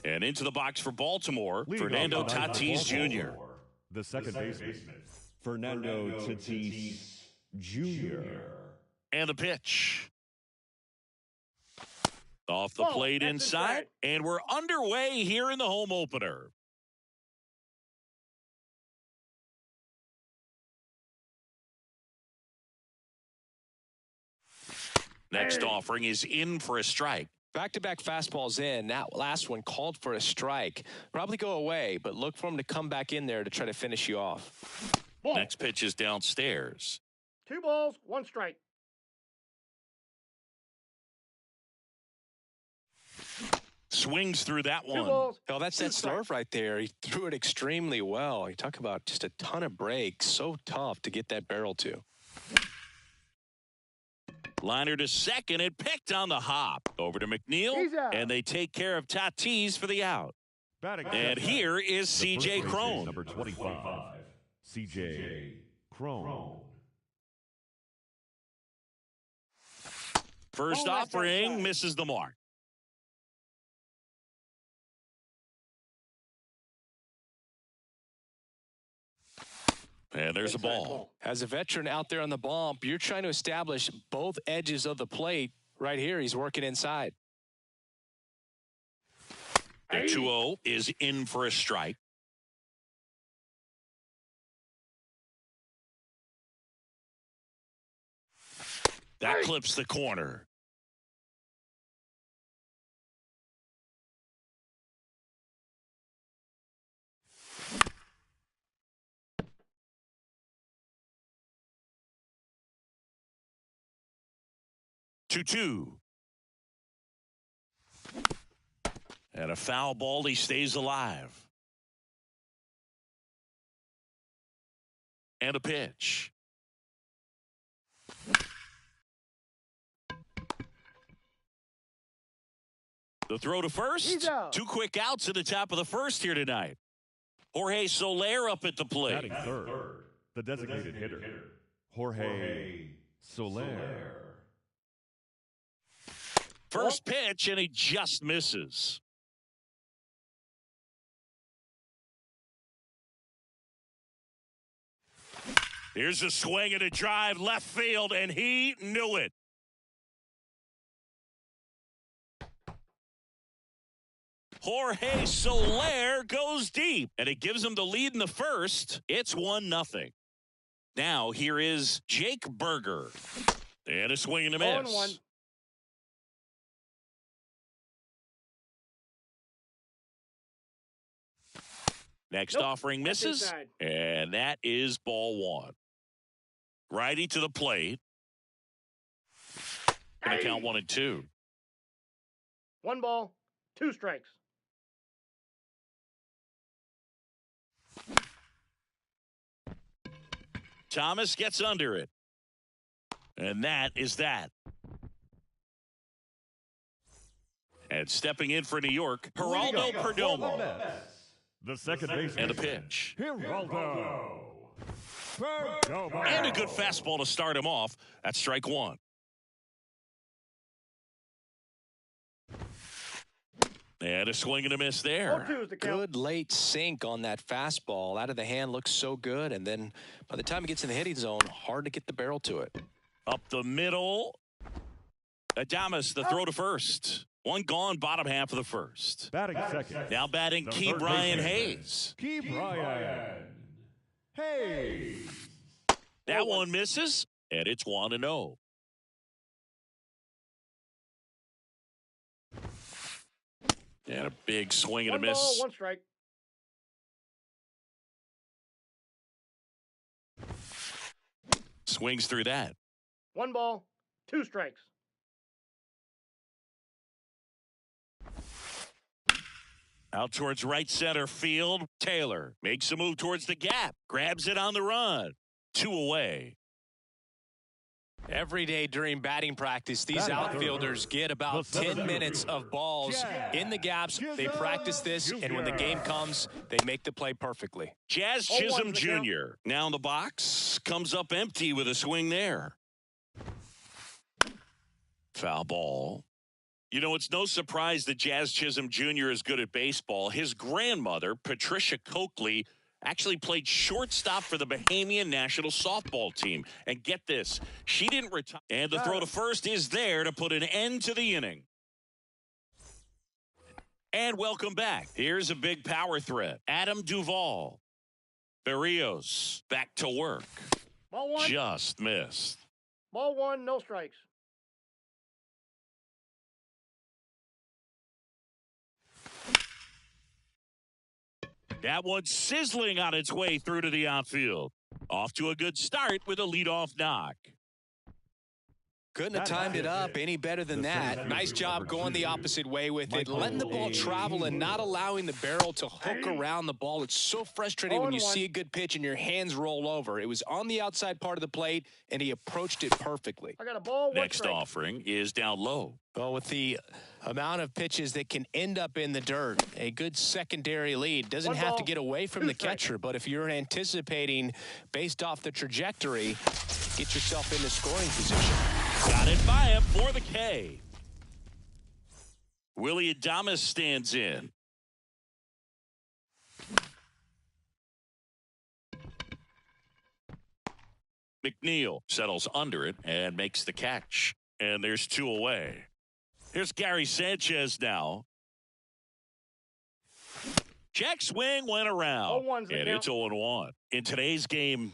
And into the box for Baltimore, Fernando Tatis Jr. The second baseman, Fernando Tatis Jr. And the pitch. Off the plate inside, and we're underway here in the home opener. Next offering is in for a strike. Back-to-back fastballs in. That last one called for a strike. Probably go away, but look for him to come back in there to try to finish you off. Ball. Next pitch is downstairs. 2 balls, 1 strike. Swings through that one. 2 balls, oh, that's that slurve right there. He threw it extremely well. You talk about just a ton of breaks. So tough to get that barrel to. Liner to second and picked on the hop. Over to McNeil, and they take care of Tatis for the out. And here is C.J. Cron. Number 25, C.J. Cron. First offering misses the mark. And there's a ball. As a veteran out there on the bump, you're trying to establish both edges of the plate. Right here, he's working inside. The 2-0 is in for a strike. That clips the corner. Two. And a foul ball. He stays alive. And a pitch. The throw to first. 2 quick outs at the top of the first here tonight. Jorge Soler up at the plate. Batting third, the designated hitter, Jorge Soler. First pitch, and he just misses. Here's a swing and a drive left field, and he knew it. Jorge Soler goes deep, and it gives him the lead in the first. It's 1-0. Now here is Jake Burger. And a swing and a miss. 0-1. Next offering misses, and that is ball 1. Righty to the plate. Gonna count 1 and 2. 1 ball, 2 strikes. Thomas gets under it. And that is that. And stepping in for New York, Geraldo Perdomo. The second baseman. And a pitch. Geraldo Perdomo. And a good fastball to start him off. That's strike 1. And a swing and a miss there. Good late sink on that fastball. Out of the hand, looks so good. And then by the time it gets in the hitting zone, hard to get the barrel to it. Up the middle. Adames, the throw to first. 1 gone, bottom half of the first. Batting second. Now batting Ke'Bryan Hayes. Ke'Bryan Hayes. That one misses, and it's 1-0. And a big swing and a miss. 1 ball, 1 strike. Swings through that. 1 ball, 2 strikes. Out towards right center field. Taylor makes a move towards the gap. Grabs it on the run. 2 away. Every day during batting practice, these Batting outfielders third. get about The 10 seventh. minutes of balls Jazz in the gaps. They practice this, and when the game comes, they make the play perfectly. Jazz 0-1 Chisholm is the count. Jr. now in the box. Comes up empty with a swing there. Foul ball. You know, it's no surprise that Jazz Chisholm Jr. is good at baseball. His grandmother, Patricia Coakley, actually played shortstop for the Bahamian national softball team. And get this, she didn't retire. And the throw to first is there to put an end to the inning. And welcome back. Here's a big power threat. Adam Duvall. Berrios back to work. Ball one. Just missed. Ball one, no strikes. That one sizzling on its way through to the outfield. Off to a good start with a leadoff knock. Couldn't have timed it up any better than that. Nice job going the opposite way with it, letting the ball travel and not allowing the barrel to hook around the ball. It's so frustrating when you see a good pitch and your hands roll over. It was on the outside part of the plate, and he approached it perfectly. I got a ball, one Next strike. offering is down low. Well, with the amount of pitches that can end up in the dirt, a good secondary lead doesn't One have to ball, get away from two the strikes. catcher, but if you're anticipating based off the trajectory, get yourself into scoring position. Got it by him for the K. Willie Adames stands in. McNeil settles under it and makes the catch. And there's two away. Here's Gary Sanchez now. Check swing went around. 0-1's the And count. it's 0-1. In today's game,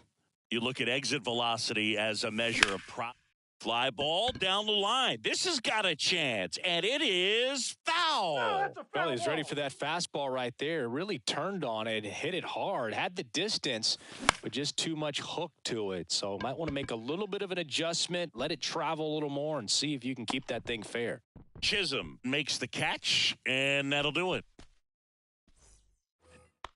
you look at exit velocity as a measure of fly ball down the line. This has got a chance, and it is foul. Oh, that's a foul Well, he's ready ball. for that fastball right there. Really turned on it, hit it hard, had the distance, but just too much hook to it. So might want to make a little bit of an adjustment, let it travel a little more, and see if you can keep that thing fair. Chisholm makes the catch, and that'll do it.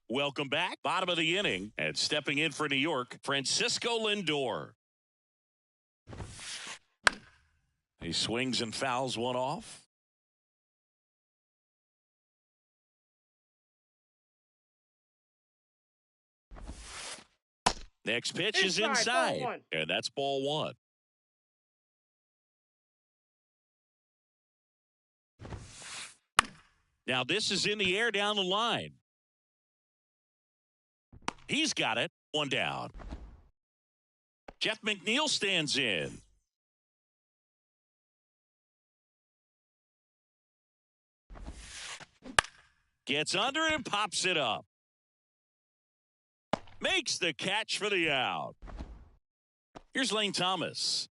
Welcome back. Bottom of the inning, and stepping in for New York, Francisco Lindor. He swings and fouls one off. Next pitch is Inside, ball inside, one. and that's ball one. Now this is in the air down the line. He's got it. One down. Jeff McNeil stands in. Gets under it and pops it up. Makes the catch for the out. Here's Lane Thomas.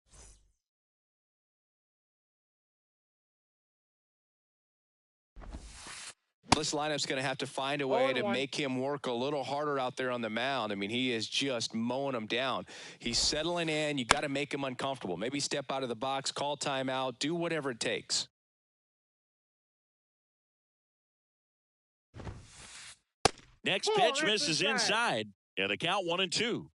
This lineup's going to have to find a way to 0-1. make him work a little harder out there on the mound. I mean, he is just mowing them down. He's settling in. You got to make him uncomfortable. Maybe step out of the box, call timeout, do whatever it takes. Next Oh, pitch that's misses inside. inside. And the count 1-2.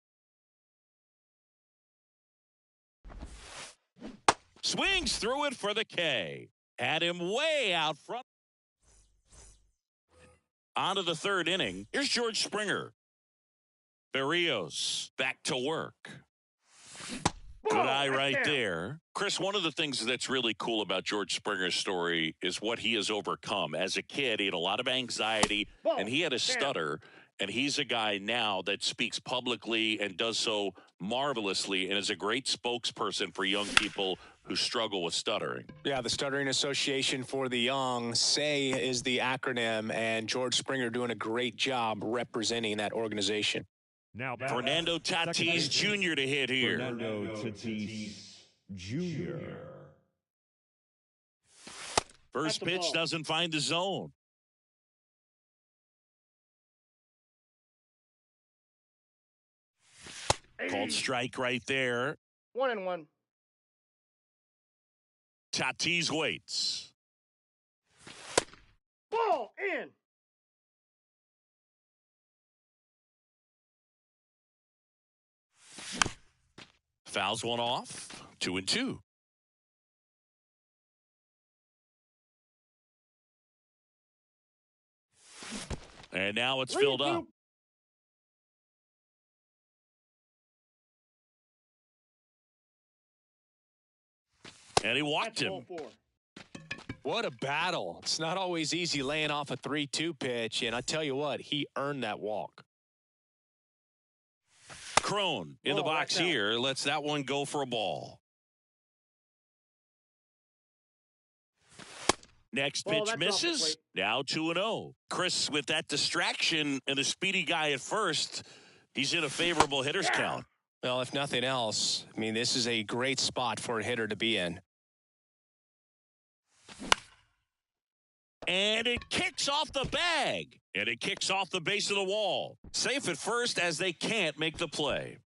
Swings through it for the K. Had him way out front. On to the third inning. Here's George Springer. Berrios back to work. Good Ball, eye that's right down. there. Chris, one of the things that's really cool about George Springer's story is what he has overcome. As a kid, he had a lot of anxiety, Ball, and he had a down. stutter. And he's a guy now that speaks publicly and does so marvelously and is a great spokesperson for young people who struggle with stuttering. Yeah, the Stuttering Association for the Young, SAY is the acronym, and George Springer doing a great job representing that organization. Now back. Fernando Tatis Jr. to hit here. Fernando Tatis Jr. First At the pitch ball. doesn't find the zone. Called strike right there. 1-1. Tatis waits. Ball in. Fouls one off. 2-2. And now it's filled up. And he walked him. What a battle. It's not always easy laying off a 3-2 pitch, and I tell you what, he earned that walk. Crone in the box here lets that one go for a ball. Next pitch misses. Now 2-0. Chris, with that distraction and a speedy guy at first, he's in a favorable hitter's count. Well, if nothing else, I mean, this is a great spot for a hitter to be in. And it kicks off the bag. And it kicks off the base of the wall. Safe at first as they can't make the play.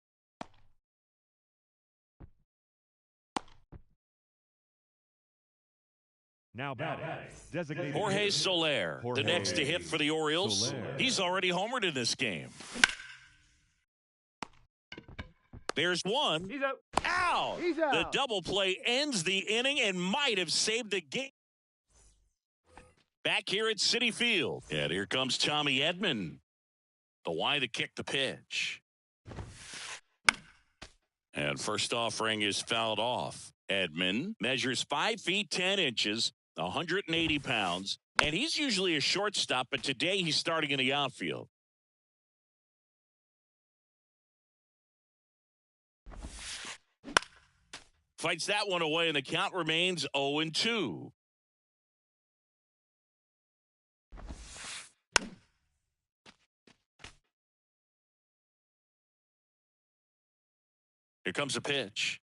Now batting, designated Jorge Soler, the next to hit for the Orioles. Soler. He's already homered in this game. There's one. He's out. Out. He's out. The double play ends the inning and might have saved the game. Back here at Citi Field. And here comes Tommy Edman. The Y to kick the pitch. And first offering is fouled off. Edman measures 5 feet 10 inches, 180 pounds, and he's usually a shortstop, but today he's starting in the outfield. Fights that one away, and the count remains 0-2. Here comes a pitch.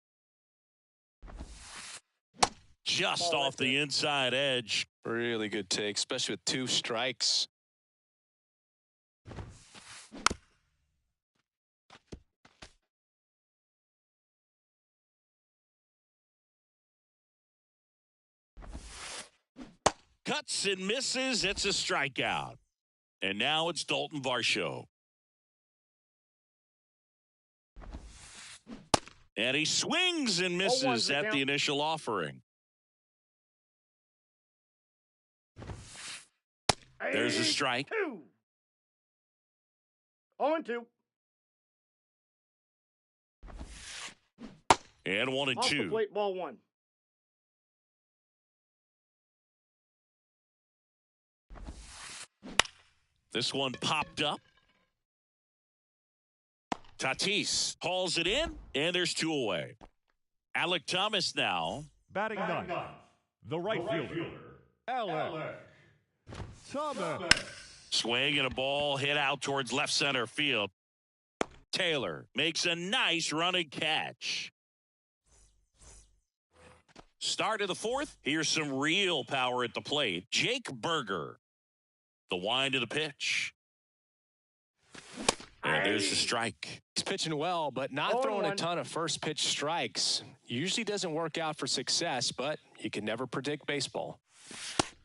Just off the inside edge. Really good take, especially with 2 strikes. Cuts and misses. It's a strikeout. And now it's Dalton Varsho. And he swings and misses at the initial offering. There's a strike. 0-2. And 1-2. Off the plate, ball 1. This one popped up. Tatis hauls it in, and there's 2 away. Alek Thomas now. Batting ninth, the right fielder, Alek Thomas. Swing and a ball hit out towards left center field. Taylor makes a nice running catch. Start of the 4th. Here's some real power at the plate. Jake Burger. The wind of the pitch. And there's the strike. He's pitching well, but not throwing a ton of first pitch strikes. Usually doesn't work out for success, but you can never predict baseball.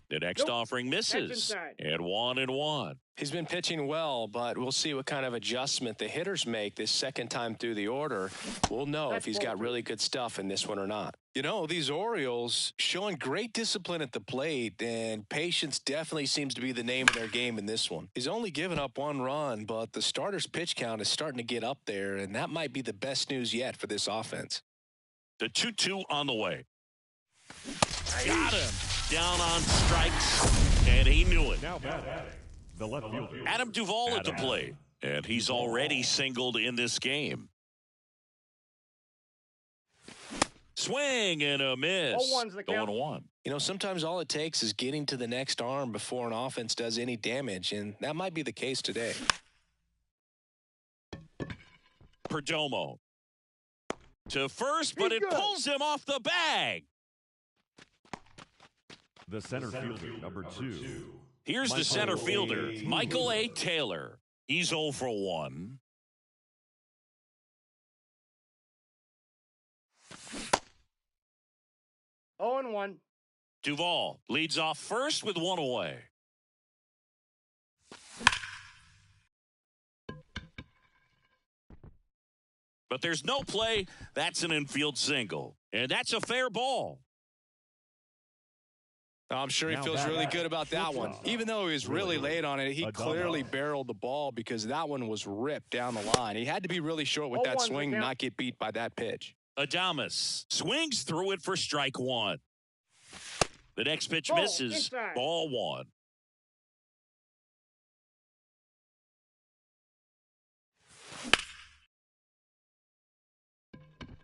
The next offering misses. And 1-1. He's been pitching well, but we'll see what kind of adjustment the hitters make this second time through the order. We'll know if he's got really good stuff in this one or not. You know, these Orioles showing great discipline at the plate, and patience definitely seems to be the name of their game in this one. He's only given up 1 run, but the starter's pitch count is starting to get up there, and that might be the best news yet for this offense. The 2-2 on the way. Got him. Down on strikes, and he knew it. Now batting, the left fielder, Adam Duvall at the plate, and he's already singled in this game. Swing and a miss. 0-1. You know, sometimes all it takes is getting to the next arm before an offense does any damage, and that might be the case today. Perdomo to first, but it pulls him off the bag. the center fielder, number 2. Here's the center fielder, Michael A. Taylor. He's 0 for 1. Oh and 1. Duvall leads off first with 1 away. But there's no play. That's an infield single. And that's a fair ball. I'm sure he Now feels really good about that one. shortstop. Even though he was really late on it, he Adames. clearly barreled the ball because that one was ripped down the line. He had to be really short with that 0-1 swing, count. not get beat by that pitch. Adames swings through it for strike one. The next pitch Ball, misses. inside. Ball one.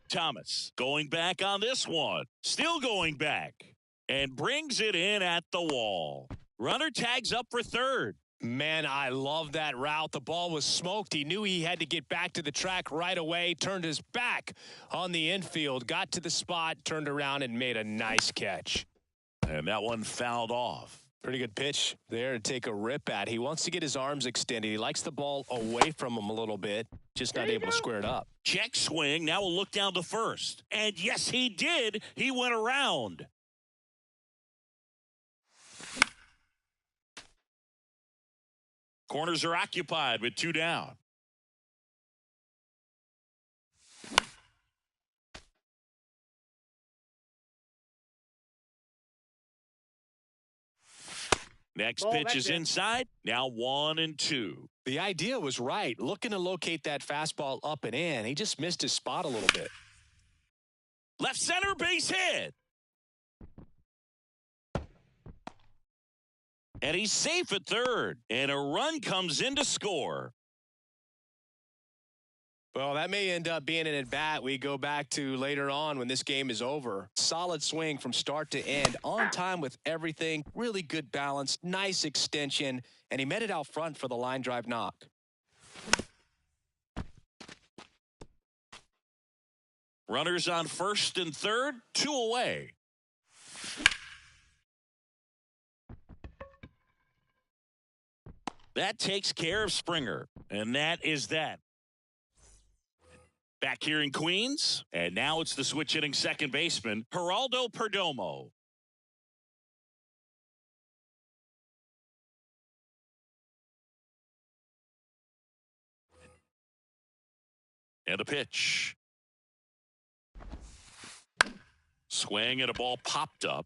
Thomas going back on this one. Still going back. And brings it in at the wall. Runner tags up for third. Man, I love that route. The ball was smoked. He knew he had to get back to the track right away, turned his back on the infield, got to the spot, turned around, and made a nice catch. And that one fouled off. Pretty good pitch there to take a rip at. He wants to get his arms extended. He likes the ball away from him a little bit, just not able to square it up. Check swing. Now we'll look down to first. And yes, he did. He went around. Corners are occupied with two down. Next Ball, pitch that's is it. inside. Now 1-2. The idea was right. Looking to locate that fastball up and in. He just missed his spot a little bit. Left center base hit. And he's safe at third. And a run comes in to score. Well, that may end up being an at-bat we go back to later on when this game is over. Solid swing from start to end, on time with everything, really good balance, nice extension, and he met it out front for the line drive knock. Runners on first and third, 2 away. That takes care of Springer, and that is that. Back here in Queens, and now it's the switch hitting second baseman, Geraldo Perdomo. And a pitch. Swing and a ball popped up.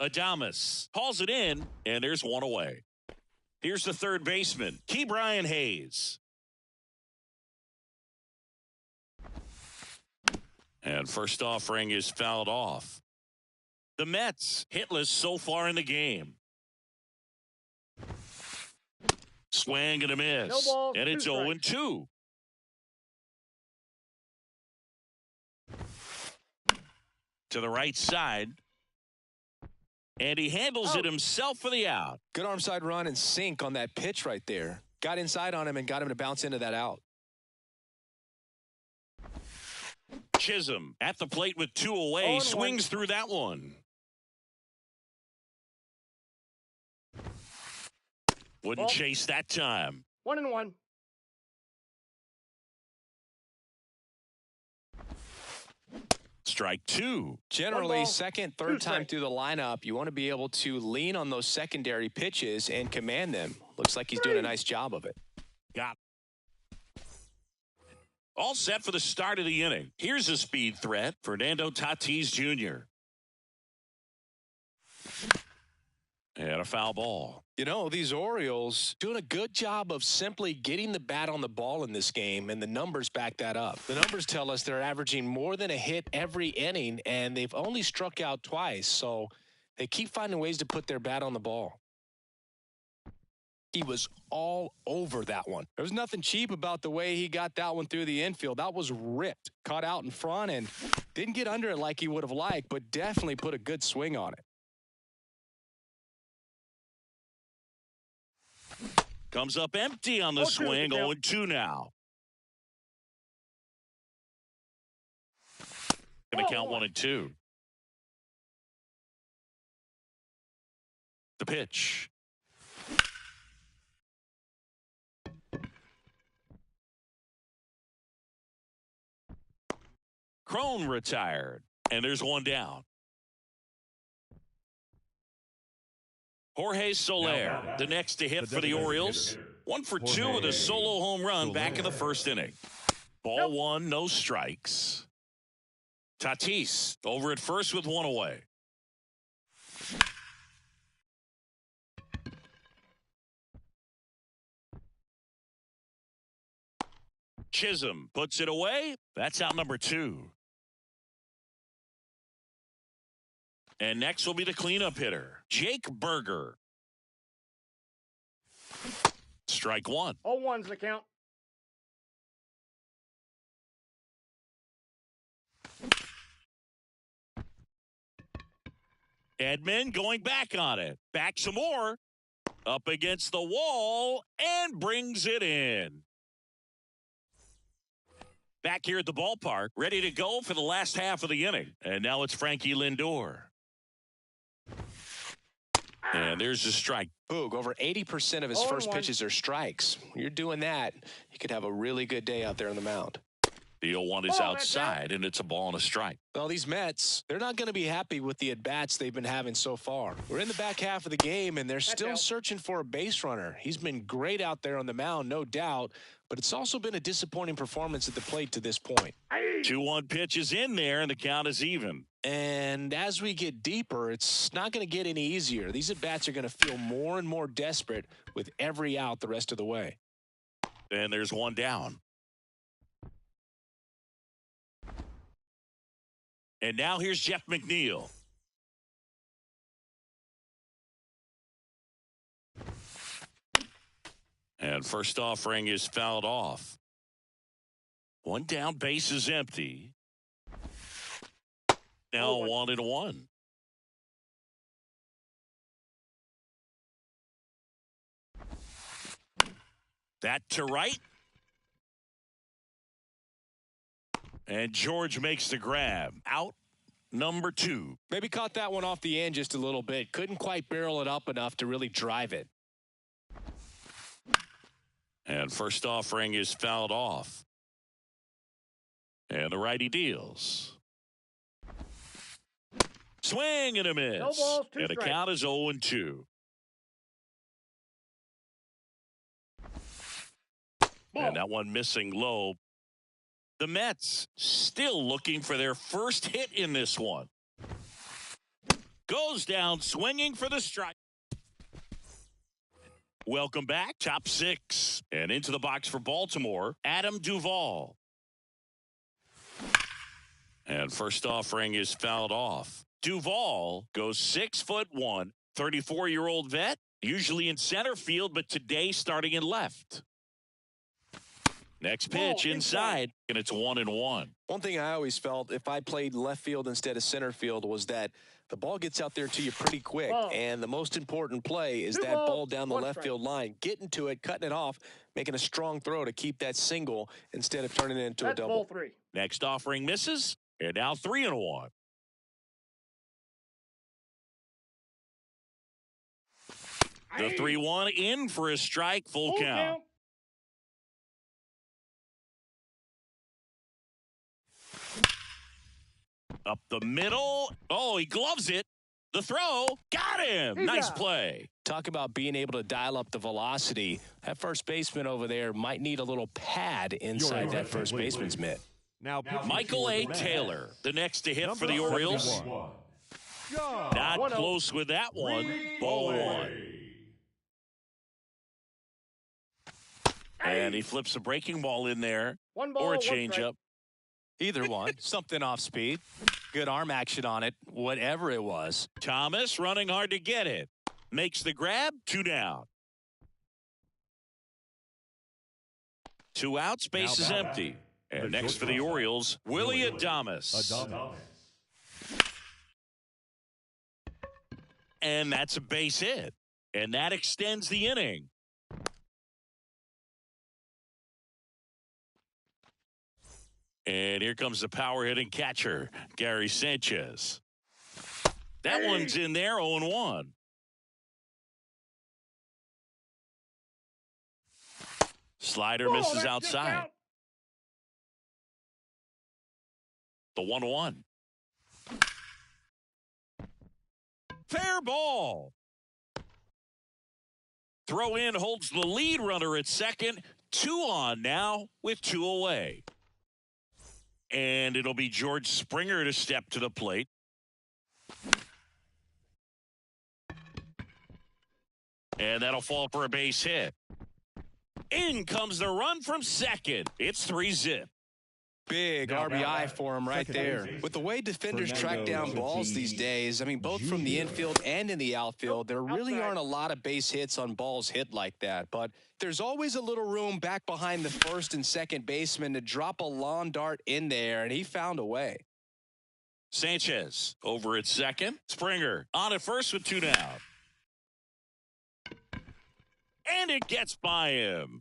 Adames hauls it in, and there's one away. Here's the third baseman, Ke'Bryan Hayes. And first offering is fouled off. The Mets hitless so far in the game. Swing and a miss. No balls, And it's 2 strikes. 0-2. To the right side. And he handles it himself for the out. Good arm side run and sink on that pitch right there. Got inside on him and got him to bounce into that out. Chisholm at the plate with 2 away. 0-1. Swings through that one. Wouldn't Ball. chase that time. 1-1. Strike 2. Generally, ball, second, 2 third time strikes. through the lineup, you want to be able to lean on those secondary pitches and command them. Looks like he's doing a nice job of it. Got it. All set for the start of the inning. Here's a speed threat, Fernando Tatis Jr. And a foul ball. You know, these Orioles doing a good job of simply getting the bat on the ball in this game, and the numbers back that up. The numbers tell us they're averaging more than a hit every inning, and they've only struck out twice, so they keep finding ways to put their bat on the ball. He was all over that one. There was nothing cheap about the way he got that one through the infield. That was ripped, caught out in front, and didn't get under it like he would have liked, but definitely put a good swing on it. Comes up empty on the 0-2 swing. the count. 0-2 now. Going to count 1-2. The pitch. Crone retired, and there's one down. Jorge Soler, the next to hit for the Orioles. 1 for 2 with a solo home run back in the first inning. Ball Nope. one, no strikes. Tatis over at first with one away. Chisholm puts it away. That's out number 2. And next will be the cleanup hitter, Jake Burger. Strike 1. 0-1's the count. Edman going back on it. Back some more. Up against the wall and brings it in. Back here at the ballpark, ready to go for the last half of the inning. And now it's Frankie Lindor. And there's the strike. Boog, over 80% of his 0-1. first pitches are strikes. You're doing that, you could have a really good day out there on the mound. The 0-1 is outside, and it's a ball and a strike. Well, these Mets, they're not going to be happy with the at-bats they've been having so far. We're in the back half of the game, and they're still searching for a base runner. He's been great out there on the mound, no doubt, but it's also been a disappointing performance at the plate to this point. 2-1 pitch is in there, and the count is even. And as we get deeper, it's not going to get any easier. These at-bats are going to feel more and more desperate with every out the rest of the way. And there's one down. And now here's Jeff McNeil. And first offering is fouled off. One down, base is empty. Now 1-1. That to right. And George makes the grab. Out number 2. Maybe caught that one off the end just a little bit. Couldn't quite barrel it up enough to really drive it. And first offering is fouled off. And the righty deals. Swing and a miss. No balls, 2 and the strikes. count is 0-2. And that one missing low. The Mets still looking for their first hit in this one. Goes down swinging for the strike. Welcome back. Top 6. And into the box for Baltimore, Adam Duvall. And first offering is fouled off. Duvall goes 6'1", 34-year-old vet, usually in center field, but today starting in left. Next pitch inside, and it's 1-1. One thing I always felt if I played left field instead of center field was that the ball gets out there to you pretty quick. And the most important play is that ball down the left field line. Getting to it, cutting it off, making a strong throw to keep that single instead of turning it into a double. Ball 3. Next offering misses, and now 3-1. The 3-1 in for a strike, full count. Up the middle. Oh, he gloves it. The throw. Got him. Nice play. Talk about being able to dial up the velocity. That first baseman over there might need a little pad inside that first baseman's mitt. Now, Michael A. Taylor, the next to hit for the Orioles. Not close with that one. Ball 1. And he flips a breaking ball in there. Or a changeup. Either one. Something off speed. Good arm action on it. Whatever it was. Thomas running hard to get it. Makes the grab. 2 down. 2 outs. Base is empty. And next for the Orioles, Willy Adames. And that's a base hit. And that extends the inning. And here comes the power hitting catcher, Gary Sanchez. That one's in there, 0-1. Slider misses outside. The 1-1. Fair ball. Throw in holds the lead runner at second. 2 on now with 2 away. And it'll be George Springer to step to the plate. And that'll fall for a base hit. In comes the run from second. It's 3-zip. Big RBI for him right there. With the way defenders track down balls these days, I mean, both from the infield and in the outfield, there really aren't a lot of base hits on balls hit like that. But there's always a little room back behind the first and second baseman to drop a lawn dart in there, and he found a way. Sanchez over at second. Springer on at first with 2 down. And it gets by him.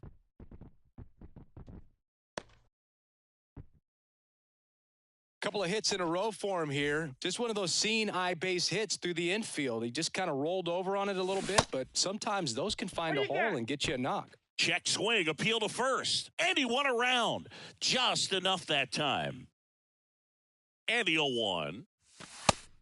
Couple of hits in a row for him here. Just one of those seeing eye base hits through the infield. He just kind of rolled over on it a little bit, but sometimes those can find a hole and get you a knock. Check swing, appeal to first. And he won around. Just enough that time. And he'll one.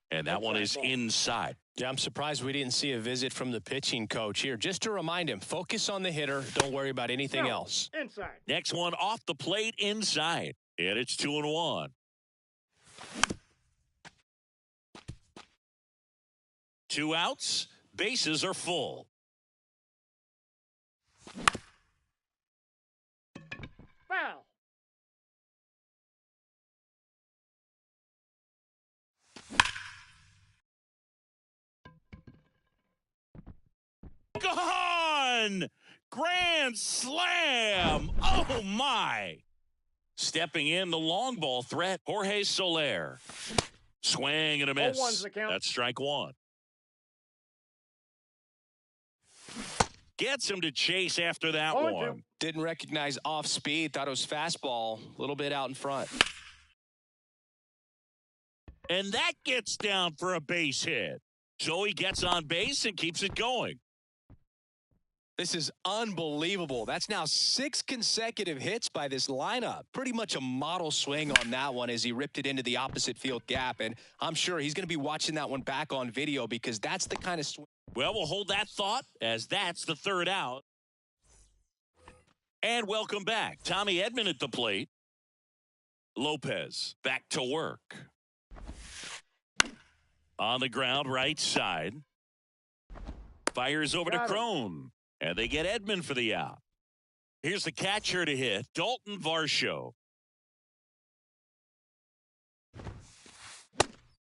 And that one is inside. Yeah, I'm surprised we didn't see a visit from the pitching coach here. Just to remind him, focus on the hitter. Don't worry about anything else. Inside. Next one off the plate inside. And it's 2-1. 2 outs. Bases are full. Foul. Gone! Grand slam! Oh, my! Stepping in the long ball threat, Jorge Soler. Swing and a miss. 0-1's the count. That's strike one. Gets him to chase after that 0-2. one. Didn't recognize off speed. Thought it was fastball. A little bit out in front. And that gets down for a base hit. So he gets on base and keeps it going. This is unbelievable. That's now 6 consecutive hits by this lineup. Pretty much a model swing on that one as he ripped it into the opposite field gap. And I'm sure he's going to be watching that one back on video because that's the kind of swing. Well, we'll hold that thought as that's the 3rd out. And welcome back. Tommy Edman at the plate. Lopez back to work. On the ground, right side. Fires over to Crone. And they get Edman for the out. Here's the catcher to hit, Dalton Varsho.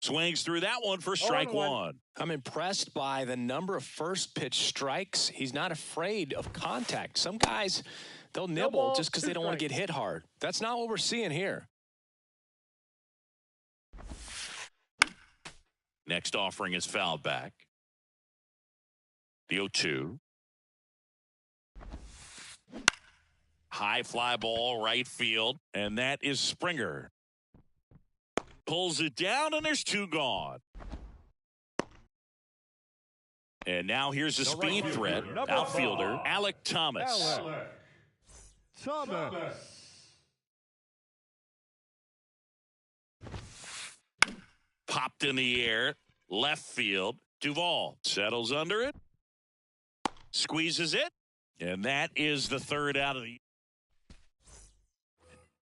Swings through that one for strike 1. I'm impressed by the number of first pitch strikes. He's not afraid of contact. Some guys, they'll nibble just because they don't want to get hit hard. That's not what we're seeing here. Next offering is fouled back. The 0-2. High fly ball, right field, and that is Springer. Pulls it down, and there's 2 gone. And now here's a speed threat, outfielder, Alek Thomas. Thomas. Popped in the air, left field. Duvall settles under it, squeezes it, and that is the 3rd out of the.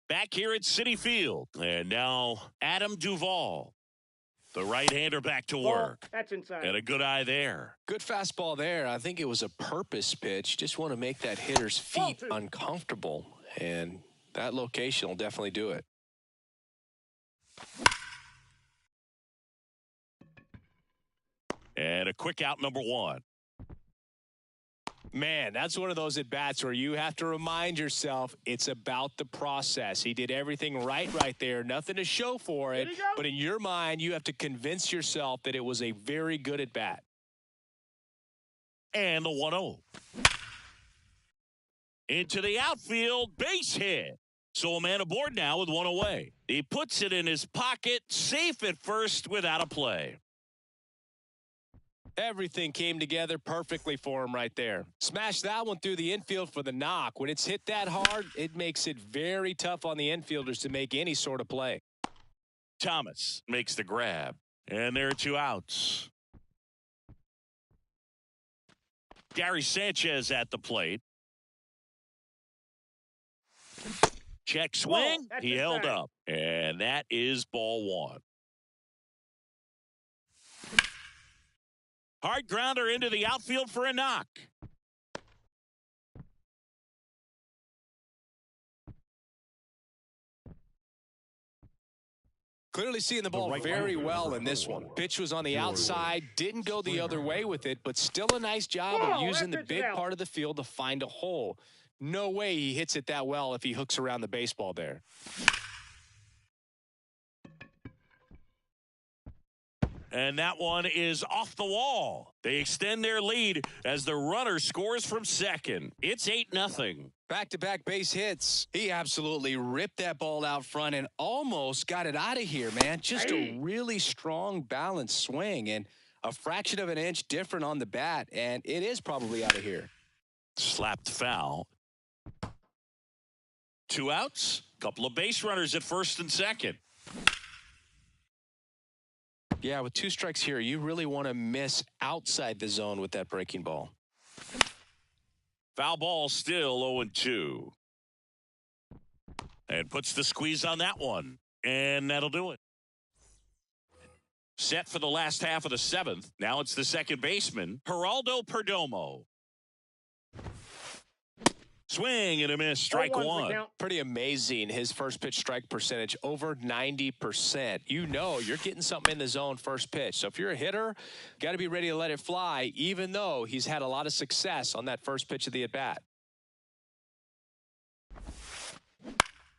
Back here at Citi Field, and now Adam Duvall, the right-hander, back to work. That's inside. And a good eye there. Good fastball there. I think it was a purpose pitch. Just want to make that hitter's feet uncomfortable. And that location will definitely do it. And a quick out, number 1. Man, that's one of those at-bats where you have to remind yourself it's about the process. He did everything right there. Nothing to show for it. But in your mind, you have to convince yourself that it was a very good at-bat. And the 1-0. Into the outfield, base hit. So a man aboard now with 1 away. He puts it in his pocket, safe at first without a play. Everything came together perfectly for him right there. Smash that one through the infield for the knock. When it's hit that hard, it makes it very tough on the infielders to make any sort of play. Thomas makes the grab, and there are 2 outs. Gary Sanchez at the plate. Check swing. Whoa, that's He held insane. up. And that is ball one. Hard grounder into the outfield for a knock. Clearly seeing the ball very well in this one. Pitch was on the outside, didn't go the other way with it, but still a nice job of using the big part of the field to find a hole. No way he hits it that well if he hooks around the baseball there. And that one is off the wall. They extend their lead as the runner scores from second. It's 8-0. Back-to-back base hits. He absolutely ripped that ball out front and almost got it out of here, man. Just a really strong, balanced swing and a fraction of an inch different on the bat, and it is probably out of here. Slapped foul. 2 outs. Couple of base runners at first and second. Yeah, with 2 strikes here, you really want to miss outside the zone with that breaking ball. Foul ball still 0-2. And puts the squeeze on that one. And that'll do it. Set for the last half of the 7th. Now it's the second baseman, Geraldo Perdomo. Swing and a miss, strike 1. Pretty amazing, his first pitch strike percentage, over 90%. You know you're getting something in the zone first pitch. So if you're a hitter, got to be ready to let it fly, even though he's had a lot of success on that first pitch of the at-bat.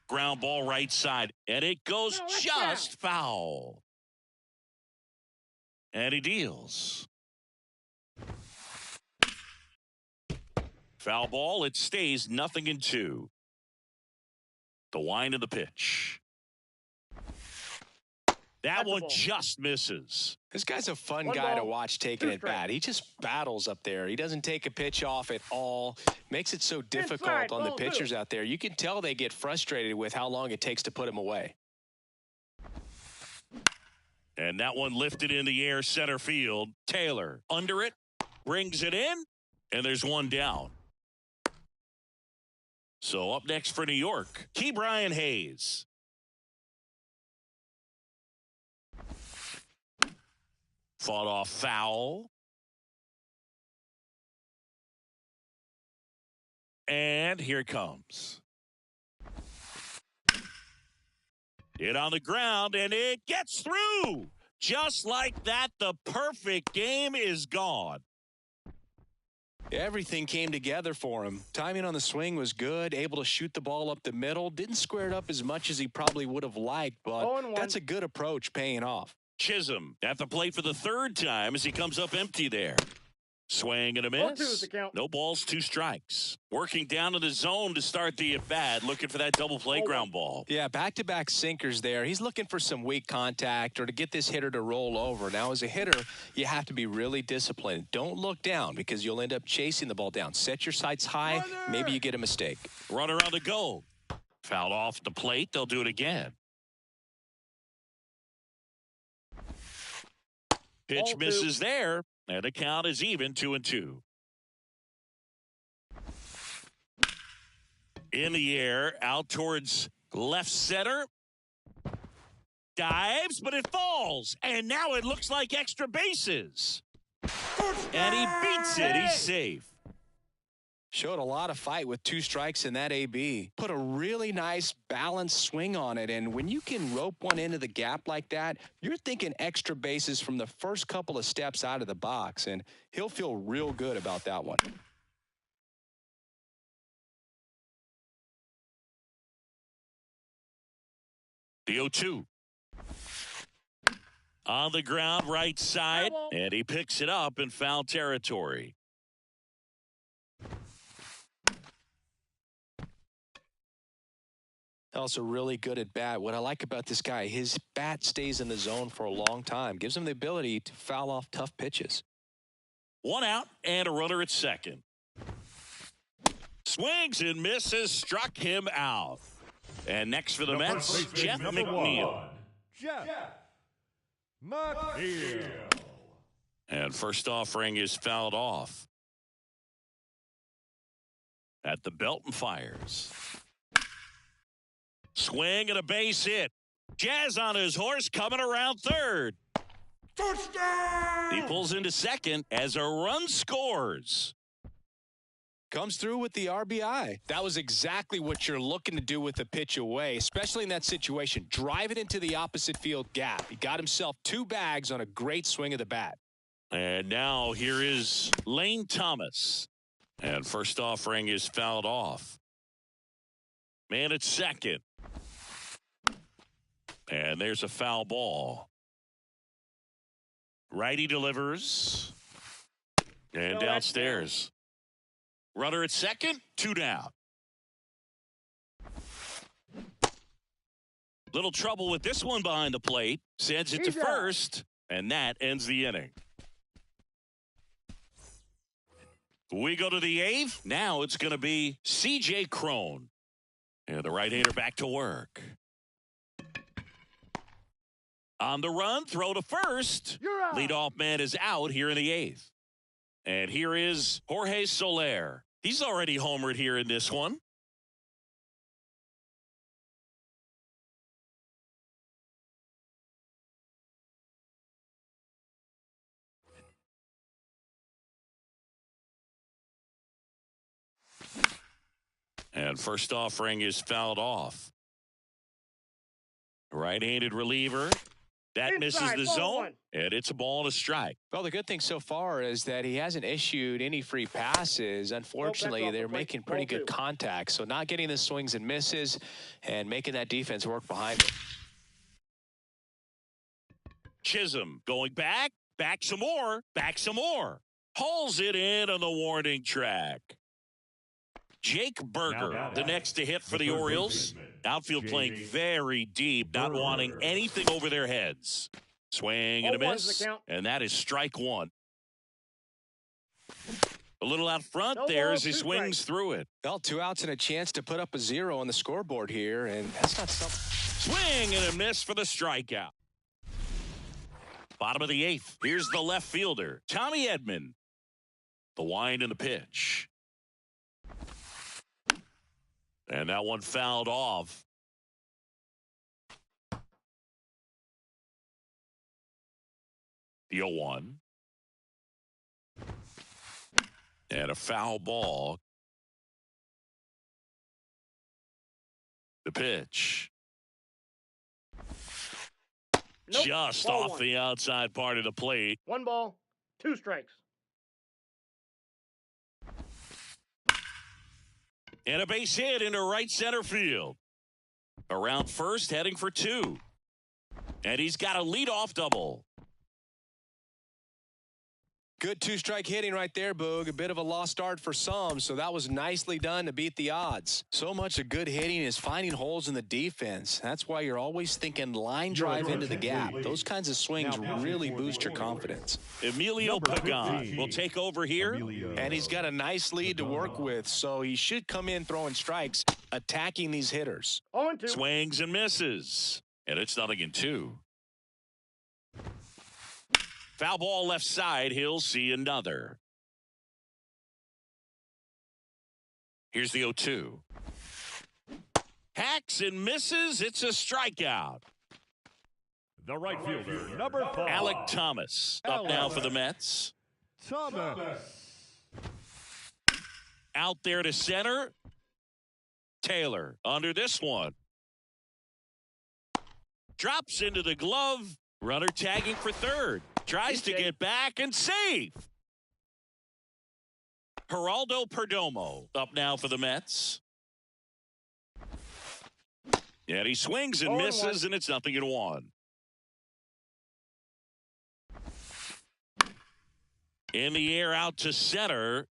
Ground ball right side, and it goes just foul. And he deals. Foul ball, it stays 0-2. The wind of the pitch. That one just misses. This guy's a fun guy to watch taking it bat. He just battles up there. He doesn't take a pitch off at all. Makes it so difficult on the pitchers out there. You can tell they get frustrated with how long it takes to put him away. And that one lifted in the air center field. Taylor under it, brings it in, and there's one down. So up next for New York, Ke'Bryan Hayes. Fought off foul. And here it comes. Hit on the ground, and it gets through. Just like that, the perfect game is gone. Everything came together for him. Timing on the swing was good, able to shoot the ball up the middle. Didn't square it up as much as he probably would have liked, but that's a good approach paying off. Chisholm at the plate for the 3rd time as he comes up empty there. Swing and a miss. No balls, 2 strikes. Working down to the zone to start the at-bat, looking for that double play ground ball. Yeah, back-to-back sinkers there. He's looking for some weak contact or to get this hitter to roll over. Now, as a hitter, you have to be really disciplined. Don't look down because you'll end up chasing the ball down. Set your sights high. Maybe you get a mistake. Runner on the go. Fouled off the plate. They'll do it again. Pitch misses there. And the count is even 2-2. In the air, out towards left center. Dives, but it falls. And now it looks like extra bases. And he beats it. He's safe. Showed a lot of fight with 2 strikes in that AB. Put a really nice balanced swing on it. And when you can rope one into the gap like that, you're thinking extra bases from the first couple of steps out of the box. And he'll feel real good about that one. The 0-2. On the ground, right side. And he picks it up in foul territory. Also really good at bat. What I like about this guy, his bat stays in the zone for a long time. Gives him the ability to foul off tough pitches. 1 out and a runner at second. Swings and misses, struck him out. And next for the Mets, Jeff McNeil. Jeff McNeil. And first offering is fouled off. At the belt and fires. Swing and a base hit. Jazz on his horse coming around third. Touchdown! He pulls into second as a run scores. Comes through with the RBI. That was exactly what you're looking to do with the pitch away, especially in that situation. Drive it into the opposite field gap. He got himself 2 bags on a great swing of the bat. And now here is Lane Thomas. And first offering is fouled off. Man at second. And there's a foul ball. Righty delivers. And downstairs. Runner at second, 2 down. Little trouble with this one behind the plate. Sends it to first, and that ends the inning. We go to the 8th. Now it's going to be C.J. Cron. And the right-hander back to work. On the run, throw to first. Leadoff man is out here in the 8th. And here is Jorge Soler. He's already homered here in this one. And first offering is fouled off. Right-handed reliever. That misses the zone, and it's a ball and a strike. Well, the good thing so far is that he hasn't issued any free passes. Unfortunately, they're making pretty good contact. So not getting the swings and misses and making that defense work behind it. Chisholm going back some more, hauls it in on the warning track. Jake Burger, the next to hit for the Orioles. Outfield playing very deep, not wanting anything over their heads. Swing and a miss, and that is strike 1. A little out front there as he swings through it. Well, 2 outs and a chance to put up a 0 on the scoreboard here, and that's not something. Swing and a miss for the strikeout. Bottom of the 8th. Here's the left fielder, Tommy Edman. The wind and the pitch. And that one fouled off. The 0-1. And a foul ball. The pitch. Just off the outside part of the plate. 1 ball, 2 strikes. And a base hit into right center field. Around first, heading for 2. And he's got a leadoff double. Good 2-strike hitting right there, Boog. A bit of a lost start for some, so that was nicely done to beat the odds. So much of good hitting is finding holes in the defense. That's why you're always thinking line drive into the gap. Those kinds of swings really boost your confidence. Emilio Pagan will take over here. And he's got a nice lead to work with, so he should come in throwing strikes, attacking these hitters. 0-2. Swings and misses. And it's 0-2. Foul ball left side. He'll see another. Here's the 0-2. Hacks and misses. It's a strikeout. The right fielder, number 5. Alek Thomas up now for the Mets. Thomas. Out there to center. Taylor under this one. Drops into the glove. Runner tagging for third. Tries to get back and save. Geraldo Perdomo up now for the Mets. And he swings and misses, and it's 0-1. In the air out to center.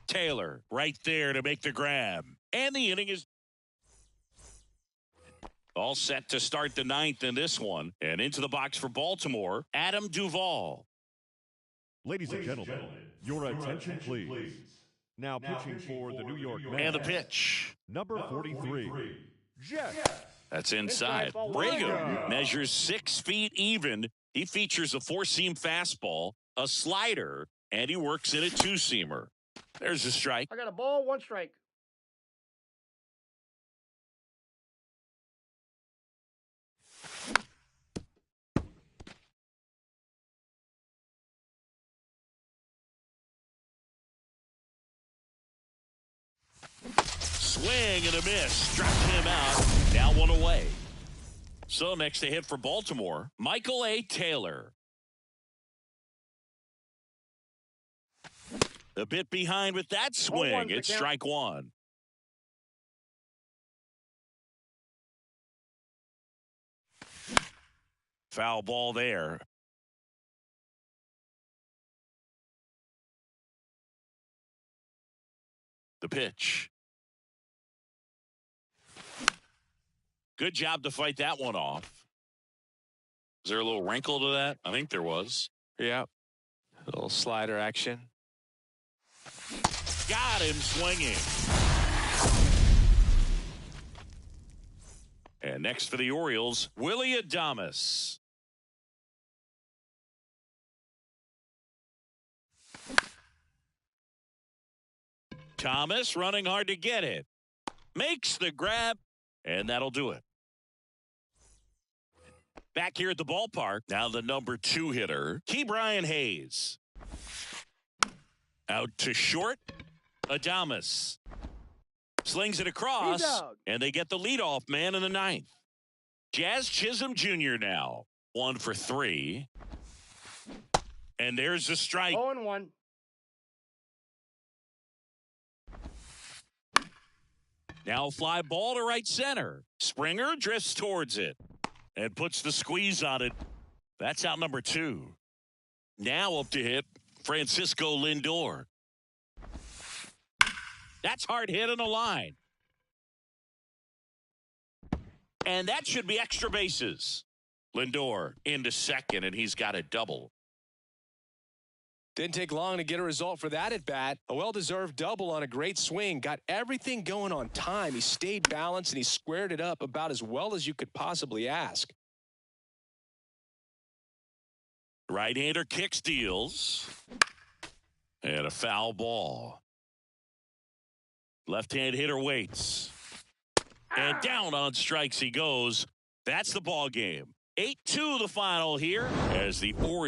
Taylor right there to make the grab. And the inning is all set to start the 9th in this one. And into the box for Baltimore, Adam Duvall. Ladies and gentlemen, your attention please. Now pitching for the New York Mets. And the pitch. Number 43, Jeff. That's inside. Brigham measures 6 feet even. He features a 4-seam fastball, a slider, and he works in a 2-seamer. There's a strike. I got a ball, 1 strike. swing and a miss. Dropped him out. Now one away. So next to hit for Baltimore, Michael A. Taylor. A bit behind with that swing. It's strike one. Foul ball there. The pitch. Good job to fight that one off. Is there a little wrinkle to that? I think there was. Yeah. A little slider action. Got him swinging. And next for the Orioles, Willy Adames. Thomas running hard to get it. Makes the grab, and that'll do it. Back here at the ballpark, now the number 2 hitter, Ke'Bryan Hayes. Out to short, Adames. Slings it across, and they get the leadoff man in the 9th. Jazz Chisholm Jr. now, 1 for 3. And there's the strike. 0-1. Now fly ball to right center. Springer drifts towards it and puts the squeeze on it. That's out number 2. Now up to hit Francisco Lindor. That's hard hit on the line. And that should be extra bases. Lindor into second, and he's got a double. Didn't take long to get a result for that at bat. A well-deserved double on a great swing. Got everything going on time. He stayed balanced, and he squared it up about as well as you could possibly ask. Right-hander kicks, deals. And a foul ball. Left-hand hitter waits. And down on strikes he goes. That's the ball game. 8-2 the final here as the Orioles